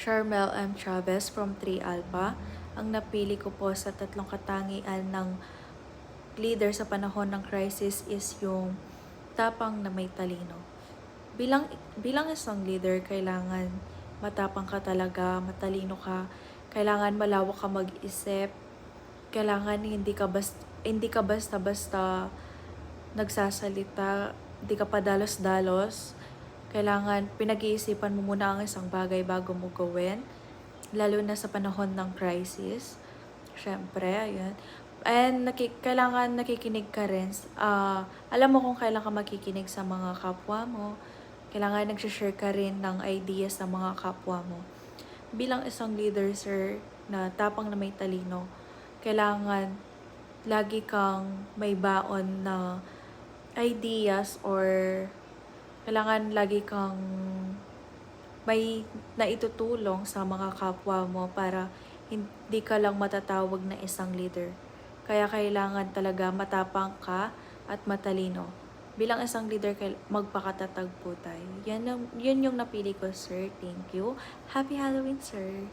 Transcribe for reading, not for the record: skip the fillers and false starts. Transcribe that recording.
Charmel M. Chavez from 3 Alpha. Ang napili ko po sa tatlong katangian ng leader sa panahon ng crisis is yung tapang na may talino. Bilang isang leader, kailangan matapang ka talaga, matalino ka, kailangan malawak ka mag-isip, kailangan hindi ka basta-basta nagsasalita, hindi ka padalos-dalos. Kailangan pinag-iisipan mo muna ang isang bagay bago mo gawin, lalo na sa panahon ng crisis. Syempre, ayun. And kailangan nakikinig ka rin. Alam mo kung kailan ka makikinig sa mga kapwa mo. Kailangan nagsishare ka rin ng ideas sa mga kapwa mo. Bilang isang leader, sir, na tapang na may talino, kailangan lagi kang may baon na ideas, or kailangan lagi kang may naitutulong sa mga kapwa mo para hindi ka lang matatawag na isang leader. Kaya kailangan talaga matapang ka at matalino. Bilang isang leader, magpakatatag po tayo. Yun yung napili ko, sir. Thank you. Happy Halloween, sir.